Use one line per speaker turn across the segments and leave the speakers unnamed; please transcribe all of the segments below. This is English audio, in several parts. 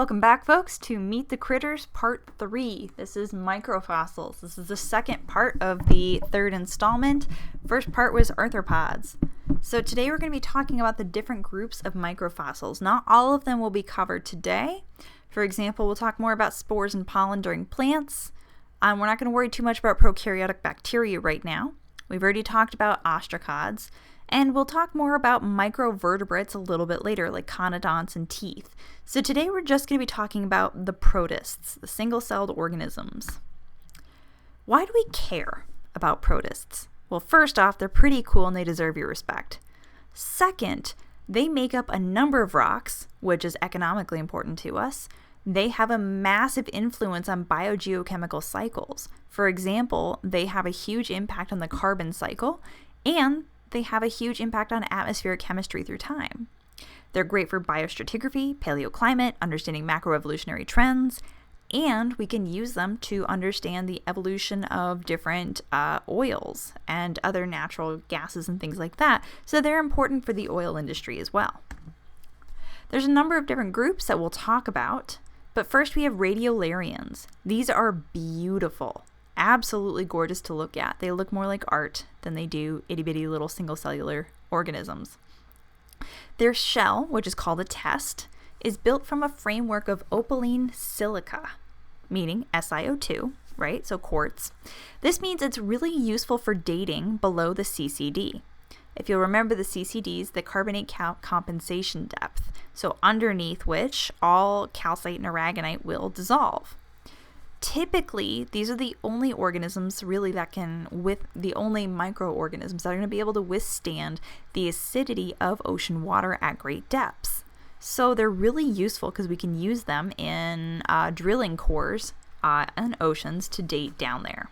Welcome back, folks, to Meet the Critters Part 3. This is Microfossils. This is the second part of the third installment. First part was Arthropods. So today we're going to be talking about the different groups of microfossils. Not all of them will be covered today. For example, we'll talk more about spores and pollen during plants. We're not going to worry too much about prokaryotic bacteria right now. We've already talked about ostracods. And we'll talk more about microvertebrates a little bit later, like conodonts and teeth. So today we're just going to be talking about the protists, the single-celled organisms. Why do we care about protists? Well, first off, they're pretty cool and they deserve your respect. Second, they make up a number of rocks, which is economically important to us. They have a massive influence on biogeochemical cycles. For example, they have a huge impact on the carbon cycle, and they have a huge impact on atmospheric chemistry through time. They're great for biostratigraphy, paleoclimate, understanding macroevolutionary trends, and we can use them to understand the evolution of different oils and other natural gases and things like that. So they're important for the oil industry as well. There's a number of different groups that we'll talk about, but first we have radiolarians. These are beautiful. Absolutely gorgeous to look at. They look more like art than they do itty-bitty little single-cellular organisms. Their shell, which is called a test, is built from a framework of opaline silica, meaning SiO2, right? So quartz. This means it's really useful for dating below the CCD. If you'll remember, the CCD is the carbonate compensation depth, so underneath which all calcite and aragonite will dissolve. Typically, these are the only organisms really the only microorganisms that are going to be able to withstand the acidity of ocean water at great depths. So they're really useful because we can use them in drilling cores and oceans to date down there.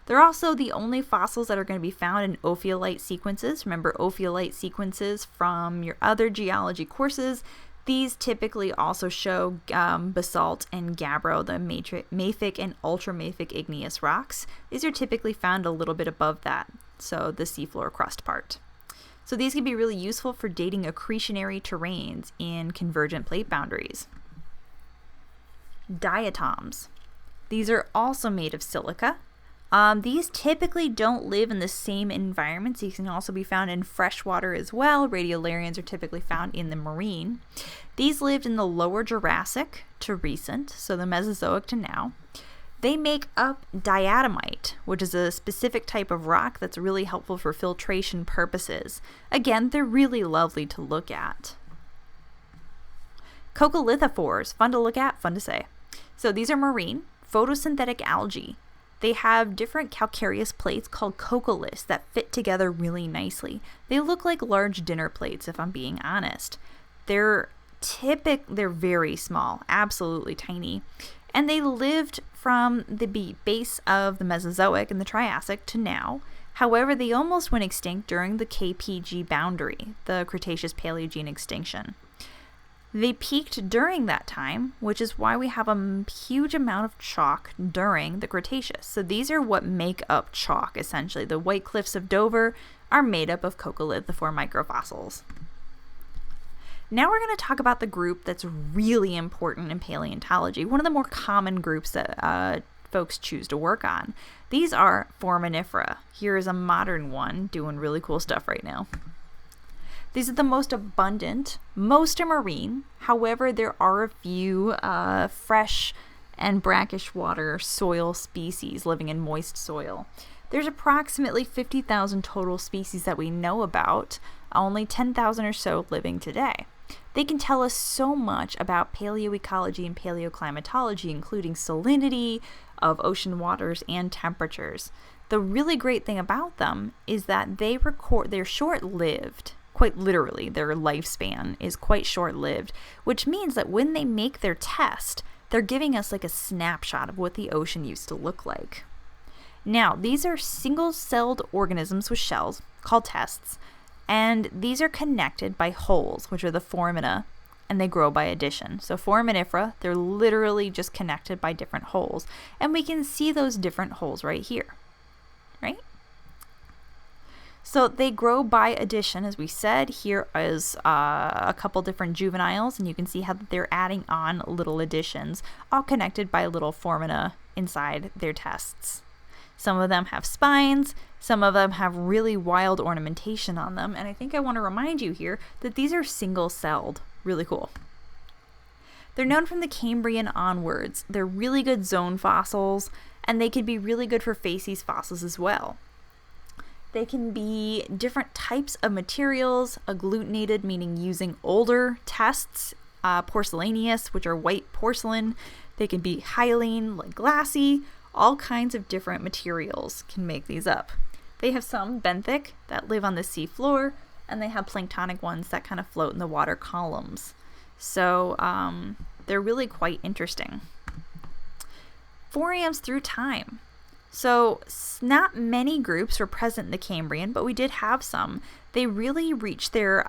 They're also the only fossils that are going to be found in ophiolite sequences. Remember ophiolite sequences from your other geology courses. These typically also show basalt and gabbro, the mafic and ultramafic igneous rocks. These are typically found a little bit above that, so the seafloor crust part. So these can be really useful for dating accretionary terrains in convergent plate boundaries. Diatoms. These are also made of silica. These typically don't live in the same environments. These can also be found in freshwater as well. Radiolarians are typically found in the marine. These lived in the lower Jurassic to recent, so the Mesozoic to now. They make up diatomite, which is a specific type of rock that's really helpful for filtration purposes. Again, they're really lovely to look at. Coccolithophores, fun to look at, fun to say. So these are marine, photosynthetic algae. They have different calcareous plates called coccoliths that fit together really nicely. They look like large dinner plates, if I'm being honest. They're very small, absolutely tiny. And they lived from the base of the Mesozoic and the Triassic to now. However, they almost went extinct during the KPG boundary, the Cretaceous-Paleogene extinction. They peaked during that time, which is why we have a huge amount of chalk during the Cretaceous. So these are what make up chalk, essentially. The White Cliffs of Dover are made up of coccolithophore microfossils. Now we're going to talk about the group that's really important in paleontology, one of the more common groups that folks choose to work on. These are Foraminifera. Here is a modern one doing really cool stuff right now. These are the most abundant. Most are marine. However, there are a few fresh and brackish water soil species living in moist soil. There's approximately 50,000 total species that we know about, only 10,000 or so living today. They can tell us so much about paleoecology and paleoclimatology, including salinity of ocean waters and temperatures. The really great thing about them is that they're short-lived. Quite literally, their lifespan is quite short-lived, which means that when they make their test, they're giving us like a snapshot of what the ocean used to look like. Now, these are single-celled organisms with shells called tests, and these are connected by holes, which are the foramina, and they grow by addition. So Foraminifera, they're literally just connected by different holes, and we can see those different holes right here, right? So they grow by addition, as we said. Here is a couple different juveniles, and you can see how they're adding on little additions, all connected by little foramina inside their tests. Some of them have spines, some of them have really wild ornamentation on them, and I think I want to remind you here that these are single-celled. Really cool. They're known from the Cambrian onwards. They're really good zone fossils, and they can be really good for facies fossils as well. They can be different types of materials, agglutinated, meaning using older tests, porcelaneous, which are white porcelain. They can be hyaline, like glassy. All kinds of different materials can make these up. They have some benthic that live on the sea floor, and they have planktonic ones that kind of float in the water columns. So they're really quite interesting. Forams through time. So not many groups were present in the Cambrian, but we did have some. They really reached their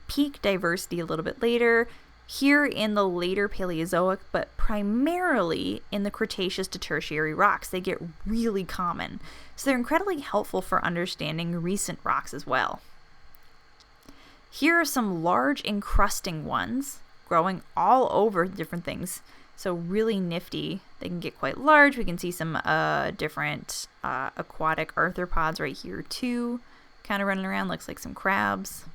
peak diversity a little bit later, here in the later Paleozoic, but primarily in the Cretaceous to Tertiary rocks. They get really common. So they're incredibly helpful for understanding recent rocks as well. Here are some large encrusting ones growing all over different things. So really nifty. They can get quite large. We can see some different aquatic arthropods right here too, kind of running around. Looks like some crabs.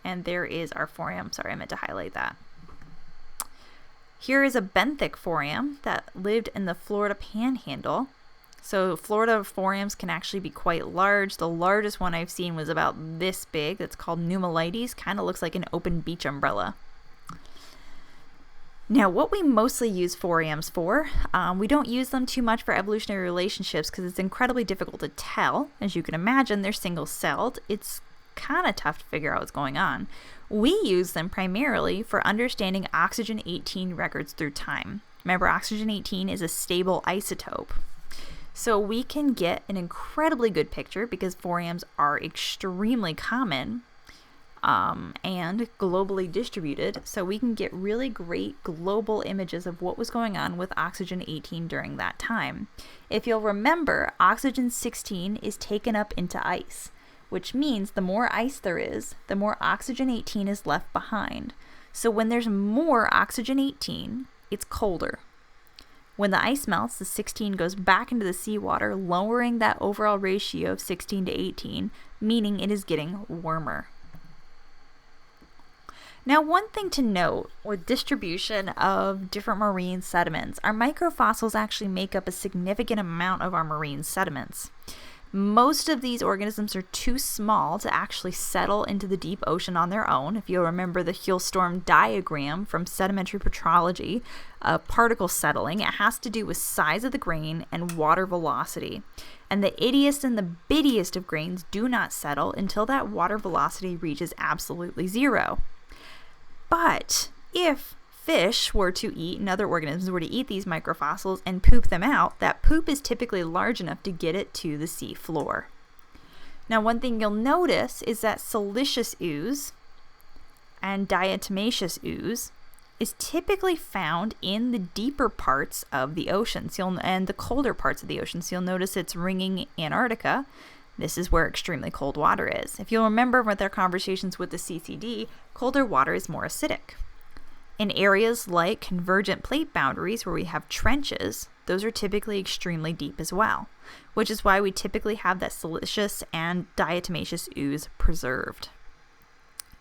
And there is our foram. Sorry, I meant to highlight that. Here is a benthic foram that lived in the Florida Panhandle. So Florida forams can actually be quite large. The largest one I've seen was about this big. That's called Nummulites. Kind of looks like an open beach umbrella. Now, what we mostly use forams for, we don't use them too much for evolutionary relationships because it's incredibly difficult to tell. As you can imagine, they're single-celled. It's kind of tough to figure out what's going on. We use them primarily for understanding oxygen-18 records through time. Remember, oxygen-18 is a stable isotope. So we can get an incredibly good picture because forams are extremely common and globally distributed. So we can get really great global images of what was going on with oxygen-18 during that time. If you'll remember, oxygen-16 is taken up into ice, which means the more ice there is, the more oxygen-18 is left behind. So when there's more oxygen-18, it's colder. When the ice melts, the 16 goes back into the seawater, lowering that overall ratio of 16 to 18, meaning it is getting warmer. Now, one thing to note with distribution of different marine sediments, our microfossils actually make up a significant amount of our marine sediments. Most of these organisms are too small to actually settle into the deep ocean on their own. If you'll remember the Hjulstorm diagram from sedimentary petrology, particle settling, it has to do with size of the grain and water velocity. And the ittiest and the bittiest of grains do not settle until that water velocity reaches absolutely zero. But if fish were to eat and other organisms were to eat these microfossils and poop them out, that poop is typically large enough to get it to the sea floor. Now, one thing you'll notice is that siliceous ooze and diatomaceous ooze is typically found in the deeper parts of the ocean and the colder parts of the ocean. So you'll notice it's ringing Antarctica. This is where extremely cold water is. If you'll remember with our conversations with the CCD, colder water is more acidic. In areas like convergent plate boundaries where we have trenches, those are typically extremely deep as well, which is why we typically have that siliceous and diatomaceous ooze preserved,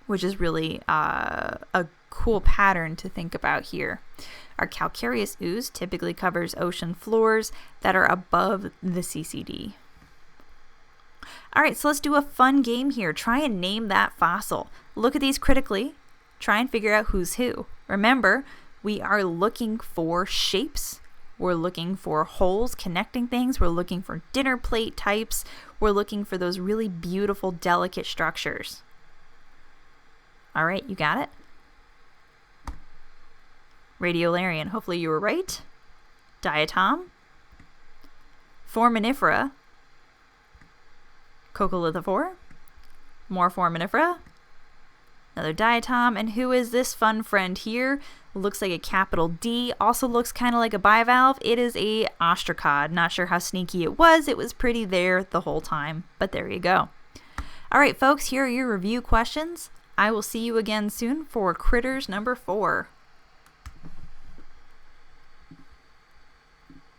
which is really a cool pattern to think about here. Our calcareous ooze typically covers ocean floors that are above the CCD. All right, so let's do a fun game here. Try and name that fossil. Look at these critically. Try and figure out who's who. Remember, we are looking for shapes. We're looking for holes connecting things. We're looking for dinner plate types. We're looking for those really beautiful, delicate structures. All right, you got it? Radiolarian, hopefully you were right. Diatom. Foraminifera. Coccolithophore. More Foraminifera. Another diatom. And who is this fun friend here? Looks like a capital D. Also looks kind of like a bivalve. It is a ostracod. Not sure how sneaky it was. It was pretty there the whole time. But there you go. All right, folks, here are your review questions. I will see you again soon for critters number 4.